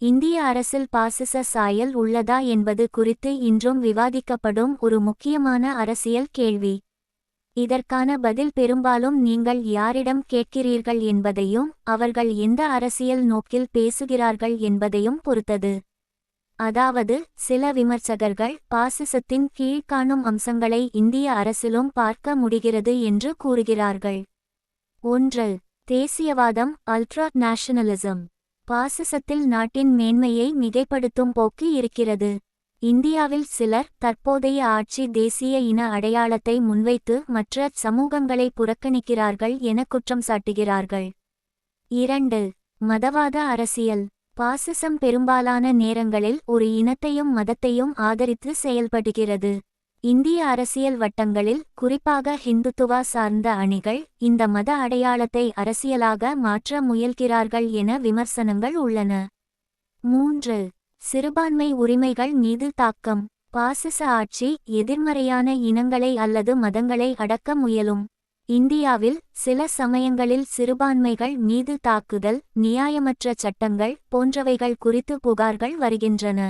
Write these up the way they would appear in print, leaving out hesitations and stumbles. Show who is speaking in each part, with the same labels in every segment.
Speaker 1: இந்திய அரசில் பாசிச சாயல் உள்ளதா என்பது குறித்து இன்றும் விவாதிக்கப்படும் ஒரு முக்கியமான அரசியல் கேள்வி. இதற்கான பதில் பெரும்பாலும் நீங்கள் யாரிடம் கேட்கிறீர்கள் என்பதையும் அவர்கள் எந்த அரசியல் நோக்கில் பேசுகிறார்கள் என்பதையும் பொறுத்தது. அதாவது, சில விமர்சகர்கள் பாசிசத்தின் கீழ்காணும் அம்சங்களை இந்திய அரசிலும் பார்க்க முடிகிறது என்று கூறுகிறார்கள். 1. தேசியவாதம், அல்ட்ரா நேஷனலிசம். பாசிசத்தில் நாட்டின் மேன்மையை மிகைப்படுத்தும் போக்கு இருக்கிறது. இந்தியாவில் சிலர் தற்போதைய ஆட்சி தேசிய இன அடையாளத்தை முன்வைத்து மற்ற சமூகங்களை புறக்கணிக்கிறார்கள் என குற்றம் சாட்டுகிறார்கள். 2. மதவாத அரசியல். பாசிசம் பெரும்பாலான நேரங்களில் ஒரு இனத்தையும் மதத்தையும் ஆதரித்து செயல்படுகிறது. இந்திய அரசியல் வட்டங்களில், குறிப்பாக ஹிந்துத்துவா சார்ந்த அணிகள், இந்த மத அடையாளத்தை அரசியலாக மாற்ற முயல்கிறார்கள் என விமர்சனங்கள் உள்ளன. 3. சிறுபான்மை உரிமைகள் மீது தாக்கம். பாசிச ஆட்சி எதிர்மறையான இனங்களை அல்லது மதங்களை அடக்க முயலும். இந்தியாவில் சில சமயங்களில் சிறுபான்மைகள் மீது தாக்குதல், நியாயமற்ற சட்டங்கள் போன்றவைகள் குறித்து புகார்கள் வருகின்றன.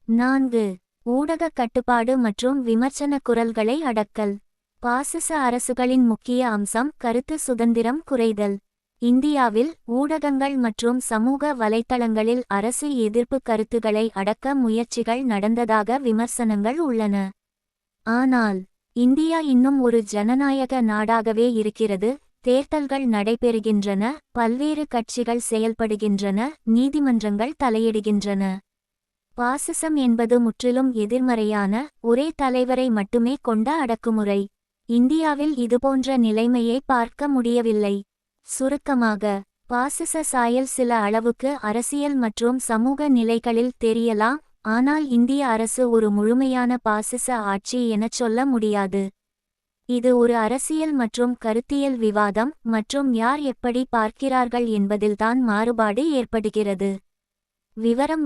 Speaker 1: 4. ஊடக கட்டுப்பாடு மற்றும் விமர்சன குரல்களை அடக்கல். பாசிச அரசுகளின் முக்கிய அம்சம் கருத்து சுதந்திரம் குறைதல். இந்தியாவில் ஊடகங்கள் மற்றும் சமூக வலைத்தளங்களில் அரசு எதிர்ப்பு கருத்துக்களை அடக்க முயற்சிகள் நடந்ததாக விமர்சனங்கள் உள்ளன. ஆனால் இந்தியா இன்னும் ஒரு ஜனநாயக நாடாகவே இருக்கிறது. தேர்தல்கள் நடைபெறுகின்றன, பல்வேறு கட்சிகள் செயல்படுகின்றன, நீதிமன்றங்கள் தலையிடுகின்றன. பாசிசம் என்பது முற்றிலும் எதிர்மறையான, ஒரே தலைவரை மட்டுமே கொண்ட அடக்குமுறை. இந்தியாவில் இதுபோன்ற நிலைமையை பார்க்க முடியவில்லை. சுருக்கமாக, பாசிச சாயல் சில அளவுக்கு அரசியல் மற்றும் சமூக நிலைகளில் தெரியலாம், ஆனால் இந்திய அரசு ஒரு முழுமையான பாசிச ஆட்சி எனச் சொல்ல முடியாது. இது ஒரு அரசியல் மற்றும் கருத்தியல் விவாதம், மற்றும் யார் எப்படி பார்க்கிறார்கள் என்பதில்தான் மாறுபாடு ஏற்படுகிறது. விவரம்